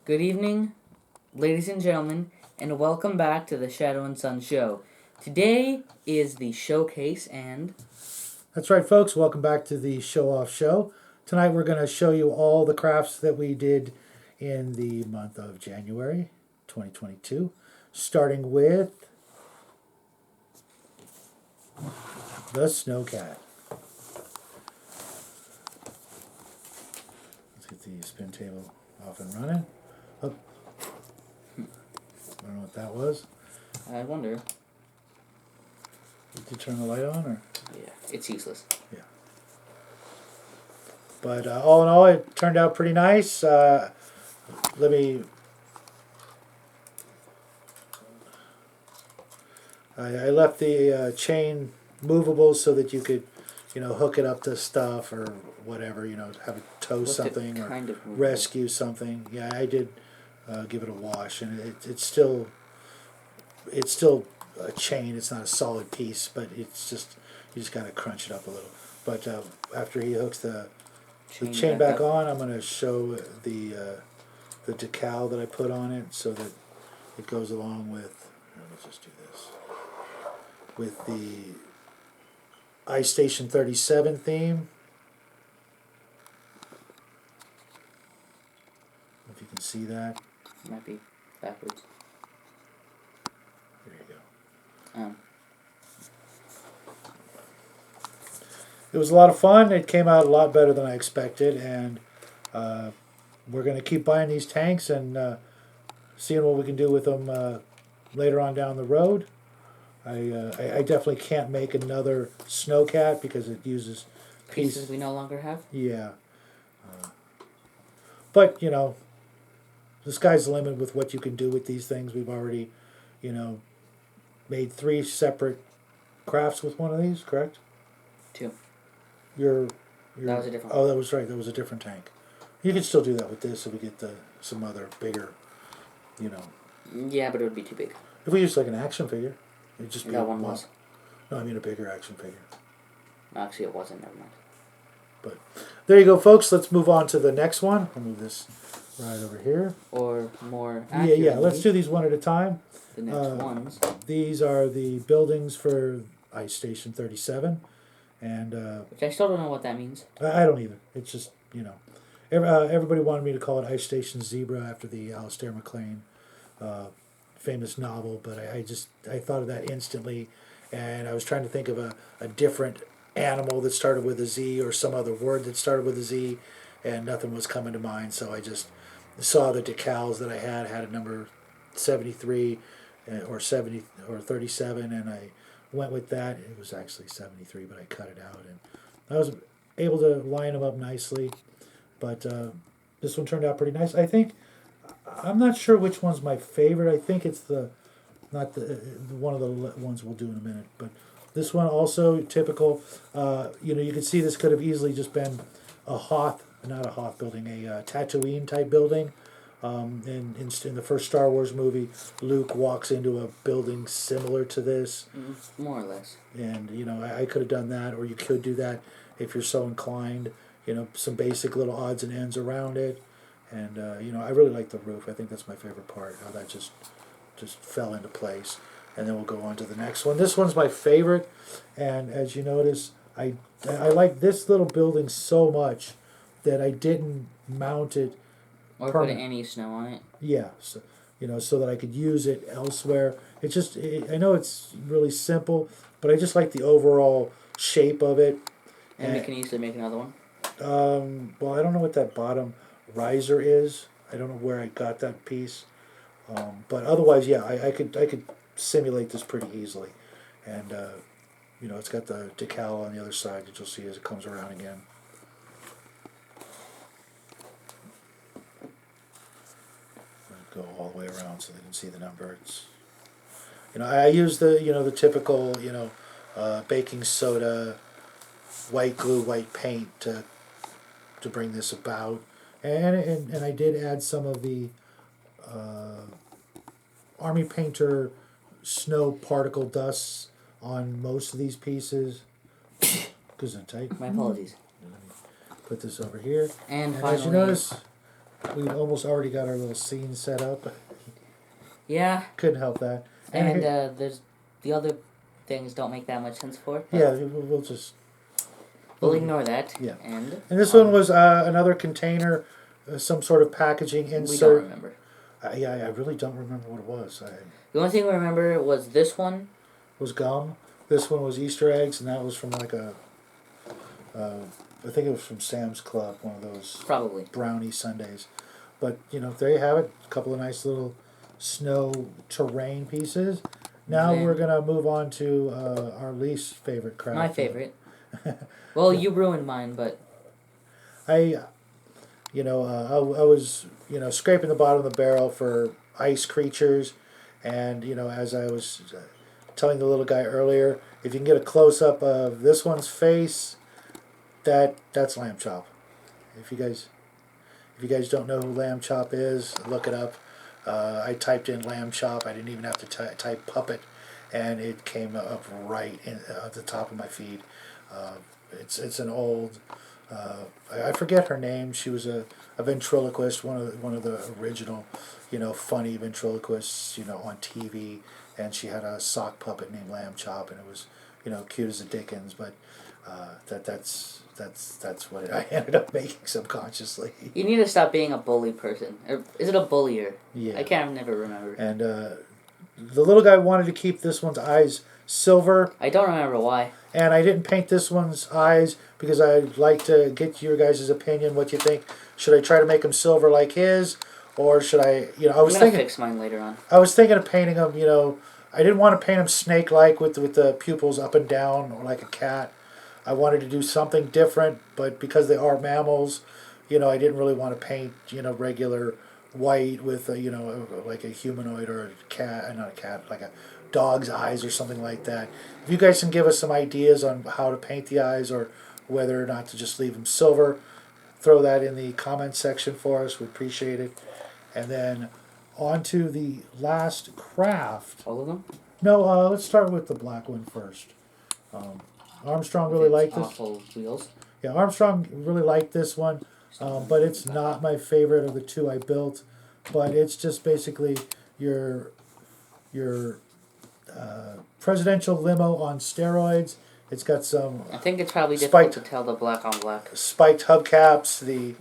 Good evening, ladies and gentlemen, and welcome back to the Shadow and Sun Show. Today is the showcase, and That's right, folks. Welcome back to the Show Off Show. Tonight we're going to show you all the crafts that we did in the month of January 2022, starting with the Snowcat. Let's get the spin table off and running. Oh, I don't know what that was. I wonder. Did you turn the light on? Or? Yeah, it's useless. Yeah. But all in all, it turned out pretty nice. Let me... I left the chain movable so that you could, hook it up to stuff or whatever, have it tow something or rescue something. Yeah, I did give it a wash, and it's still a chain. It's not a solid piece, but it's just you just gotta crunch it up a little. But after he hooks the chain back on, I'm gonna show the decal that I put on it so that it goes along with. Let's just do this with the Ice Station 37 theme. If you can see that. Might be backwards. There you go. Oh. It was a lot of fun. It came out a lot better than I expected, and we're going to keep buying these tanks and seeing what we can do with them later on down the road. I definitely can't make another Snowcat because it uses Pieces we no longer have? Yeah. But, the sky's the limit with what you can do with these things. We've already, made 3 separate crafts with one of these, correct? 2. That was a different one. Oh, that was right. That was a different tank. You can still do that with this if we get some other bigger, Yeah, but it would be too big. If we use like an action figure, it'd just be that one was. No, I mean a bigger action figure. Actually, it wasn't. Never mind. But there you go, folks. Let's move on to the next one. I'll move this right over here. Or more Yeah. Let's do these one at a time. The next ones. These are the buildings for Ice Station 37. And which I still don't know what that means. I don't either. It's just, everybody wanted me to call it Ice Station Zebra after the Alistair MacLean famous novel, but I thought of that instantly, and I was trying to think of a different animal that started with a Z or some other word that started with a Z, and nothing was coming to mind, so I just saw the decals that I had a number 73 or 70 or 37, and I went with that. It was actually 73, but I cut it out, and I was able to line them up nicely. But this one turned out pretty nice. I'm not sure which one's my favorite. I think it's not the one of the ones we'll do in a minute. But this one also typical. You can see this could have easily just been not a Hoth building, a Tatooine type building. In the first Star Wars movie, Luke walks into a building similar to this. More or less. And, I could have done that, or you could do that if you're so inclined. Some basic little odds and ends around it. And, I really like the roof. I think that's my favorite part, how that just fell into place. And then we'll go on to the next one. This one's my favorite. And as you notice, I like this little building so much that I didn't mount it or put any snow on it. Yeah, so, so that I could use it elsewhere. I know it's really simple, but I just like the overall shape of it. And we can easily make another one. Well, I don't know what that bottom riser is. I don't know where I got that piece. But otherwise, yeah, I could simulate this pretty easily. And, it's got the decal on the other side that you'll see as it comes around again. Go all the way around so they can see the number. I use the typical baking soda, white glue, white paint to bring this about, and I did add some of the Army Painter snow particle dusts on most of these pieces. Goes in tight. My apologies. Put this over here, and finally, as you notice, we'd almost already got our little scene set up. Yeah, Couldn't help that. and there's the other things don't make that much sense for it. Yeah, we'll just... We'll ignore that. Yeah. And this one was another container, some sort of packaging insert. We don't remember. Yeah, I really don't remember what it was. The only thing we remember was this one. Was gum. This one was Easter eggs, and that was from like I think it was from Sam's Club, one of those Probably brownie sundaes. But, there you have it. A couple of nice little snow terrain pieces. Now we're going to move on to our least favorite craft. My favorite. Well, you ruined mine, but... I was, scraping the bottom of the barrel for ice creatures. And, as I was telling the little guy earlier, if you can get a close-up of this one's face, that's lamb chop. If you guys don't know who lamb chop is, look it up. I typed in lamb chop. I didn't even have to type puppet, and it came up right at the top of my feed. It's an old. I forget her name. She was a ventriloquist, one of the original, funny ventriloquists, on TV, and she had a sock puppet named Lamb Chop, and it was, cute as the dickens. But that's what I ended up making subconsciously. You need to stop being a bully person. Or is it a bullier? Yeah. I can't never remember. And the little guy wanted to keep this one's eyes silver. I don't remember why. And I didn't paint this one's eyes because I'd like to get your guys' opinion. What you think? Should I try to make them silver like his, or should I? I was thinking. Fix mine later on. I was thinking of painting them. I didn't want to paint them snake-like with the pupils up and down or like a cat. I wanted to do something different, but because they are mammals, I didn't really want to paint regular white with like a humanoid or a cat, not a cat, like a dog's eyes or something like that. If you guys can give us some ideas on how to paint the eyes or whether or not to just leave them silver, throw that in the comment section for us. We appreciate it. And then on to the last craft. All of them? No, let's start with the black one first. Armstrong really liked this. Awful wheels. Yeah, Armstrong really liked this one, but it's not my favorite of the two I built. But it's just basically your presidential limo on steroids. It's got some. I think it's probably difficult to tell the black on black. Spiked hubcaps, the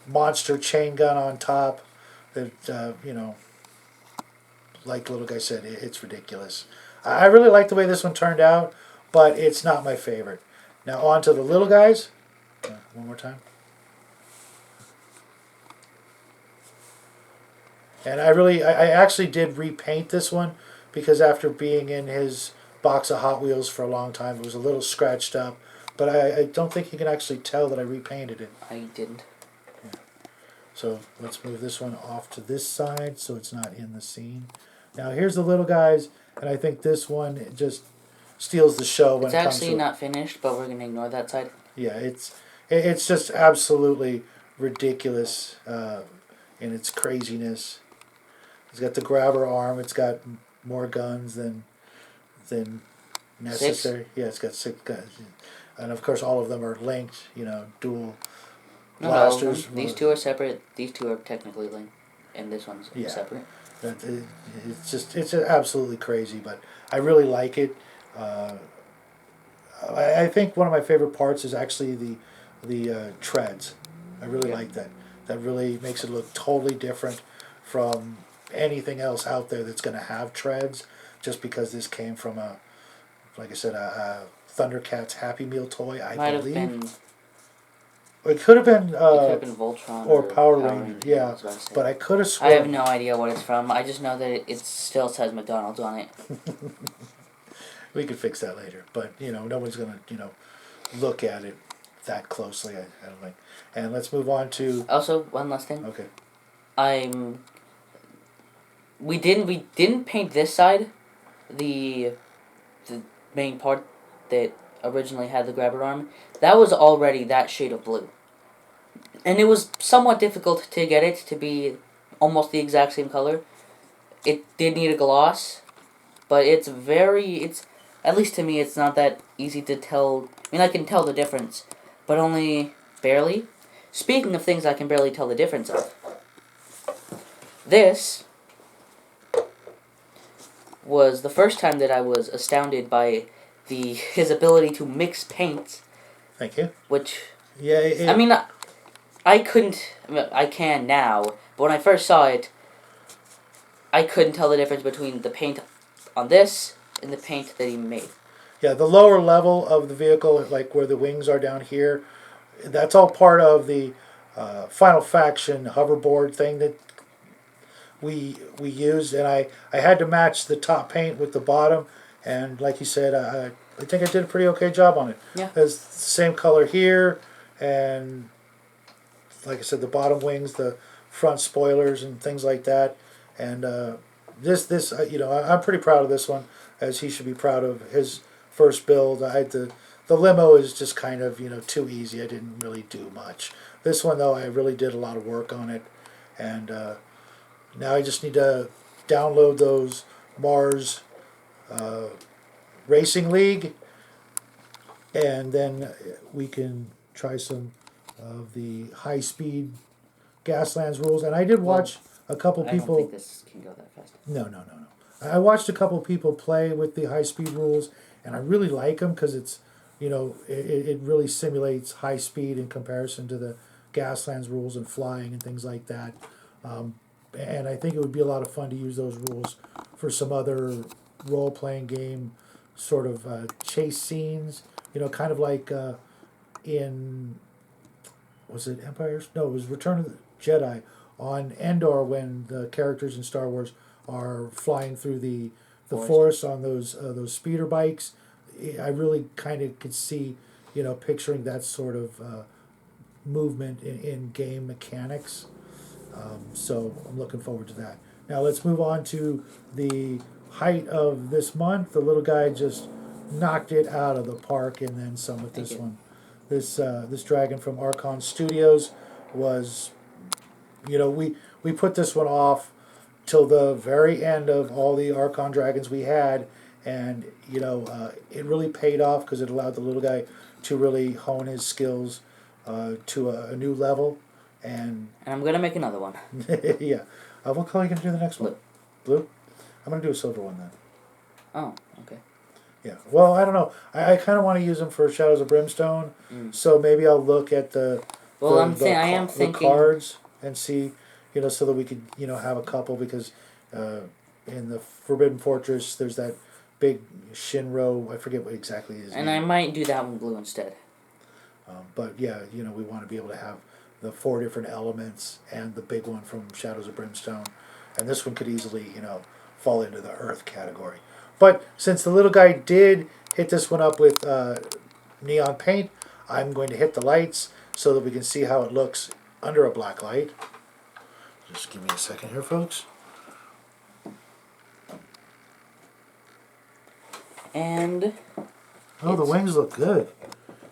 monster chain gun on top. That like the little guy said, it's ridiculous. I really like the way this one turned out, but it's not my favorite. Now on to the little guys. One more time. And I actually did repaint this one because after being in his box of Hot Wheels for a long time, it was a little scratched up. But I don't think you can actually tell that I repainted it. I didn't. Yeah. So let's move this one off to this side so it's not in the scene. Now here's the little guys, and I think this one just steals the show when it comes to... It's actually not finished, but we're going to ignore that side. Yeah, it's just absolutely ridiculous in its craziness. It's got the grabber arm. It's got more guns than necessary. 6? Yeah, it's got 6 guns, and of course all of them are linked. Dual No, blasters. These two are separate. These two are technically linked, and this one's separate. It's absolutely crazy, but I really like it. I think one of my favorite parts is actually the treads. I really like that. That really makes it look totally different from anything else out there that's going to have treads, just because this came from like I said, a Thundercats Happy Meal toy, I believe. It could have been Voltron or Power Ranger, yeah. But I could have sworn. I have no idea what it's from. I just know that it still says McDonald's on it. We could fix that later, but no one's gonna look at it that closely. I don't think. And let's move on to. Also, one last thing. Okay. We didn't paint this side, the main part that originally had the grabber arm. That was already that shade of blue. And it was somewhat difficult to get it to be almost the exact same color. It did need a gloss, but it's at least to me, it's not that easy to tell. I mean, I can tell the difference, but only barely. Speaking of things I can barely tell the difference of, this was the first time that I was astounded by his ability to mix paints. Thank you. Which, yeah, I mean, I couldn't. I can now, but when I first saw it, I couldn't tell the difference between the paint on this and the paint that he made. Yeah, the lower level of the vehicle, like where the wings are down here, that's all part of the Final Faction hoverboard thing that we used, and I had to match the top paint with the bottom, and like you said, I think I did a pretty okay job on it. Yeah. It's the same color here, and like I said, the bottom wings, the front spoilers, and things like that, and this I'm pretty proud of this one, as he should be proud of his first build. The limo is just kind of too easy. I didn't really do much. This one though, I really did a lot of work on it, and now I just need to download those Mars Racing League, and then we can try some of the high-speed Gaslands rules. And I did watch a couple people. I don't think this can go that fast. No. I watched a couple people play with the high-speed rules, and I really like them because it's, it really simulates high speed in comparison to the Gaslands rules and flying and things like that. And I think it would be a lot of fun to use those rules for some other role-playing game sort of chase scenes. Kind of like in, was it Empires? No, it was Return of the Jedi on Endor, when the characters in Star Wars are flying through the forest on those speeder bikes. I really kind of could see, picturing that sort of movement in game mechanics. So I'm looking forward to that. Now let's move on to the height of this month. The little guy just knocked it out of the park, and then some with this one. This dragon from Archon Studios was, we put this one off till the very end of all the Archon dragons we had, and it really paid off because it allowed the little guy to really hone his skills to a new level. And I'm gonna make another one. yeah. What color are you gonna do the next one? Blue? I'm gonna do a silver one then. Oh, okay. Yeah. Well, I don't know. I kind of want to use them for Shadows of Brimstone. So maybe I'll look at the the cards and see, so that we could have a couple, because in the Forbidden Fortress there's that big Shinro. I forget what exactly his name. I might do that one blue instead. But yeah, we want to be able to have the 4 different elements and the big one from Shadows of Brimstone, and this one could easily fall into the Earth category. But since the little guy did hit this one up with neon paint, I'm going to hit the lights so that we can see how it looks under a black light. Just give me a second here, folks. And the wings look good,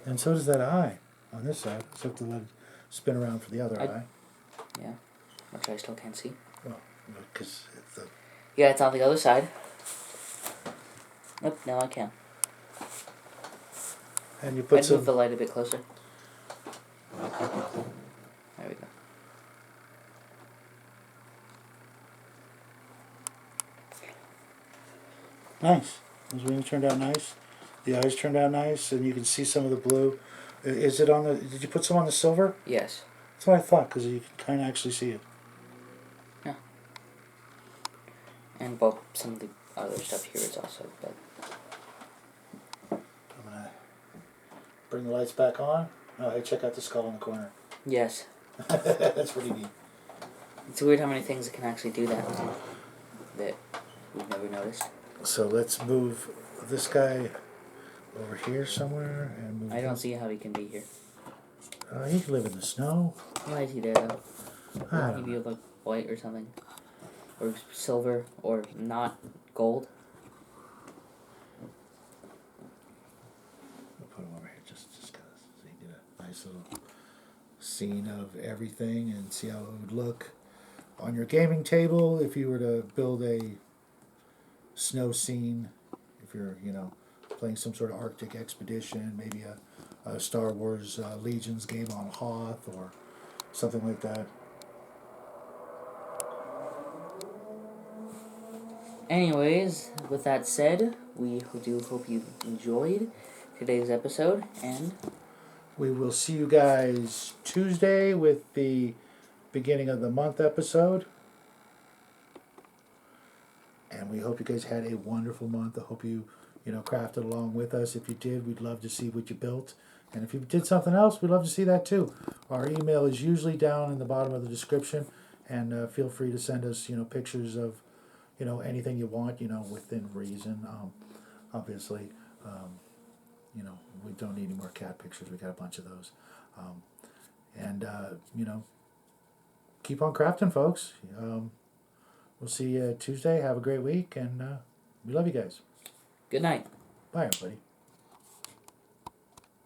and so does that eye on this side. So I have to let it spin around for the other eye. Yeah, which I still can't see. Well, because yeah, it's on the other side. Nope, now I can. And you put I'd move the light a bit closer. There we go. Nice. Those wings turned out nice. The eyes turned out nice, and you can see some of the blue. Is it on the? Did you put some on the silver? Yes. That's what I thought, because you can kind of actually see it. Yeah. And some of the other stuff here is also. But I'm gonna bring the lights back on. Oh, hey, check out the skull in the corner. Yes. That's pretty neat. It's weird how many things can actually do that we've never noticed. So let's move this guy over here somewhere, and move. I don't see how he can be here. He can live in the snow. Why is he there though? Wouldn't he be like white or something, or silver, or not gold? I'll put him over here just because so you get a nice little scene of everything and see how it would look on your gaming table if you were to build a snow scene. If you're playing some sort of Arctic expedition, maybe a Star Wars Legions game on Hoth, or something like that. Anyways, with that said, we do hope you enjoyed today's episode, and We will see you guys Tuesday with the beginning of the month episode. And we hope you guys had a wonderful month. I hope you crafted along with us. If you did, we'd love to see what you built. And if you did something else, we'd love to see that too. Our email is usually down in the bottom of the description. And feel free to send us, pictures of, anything you want, within reason. Obviously, we don't need any more cat pictures. We got a bunch of those. And keep on crafting, folks. We'll see you Tuesday. Have a great week, and we love you guys. good night. Bye, everybody.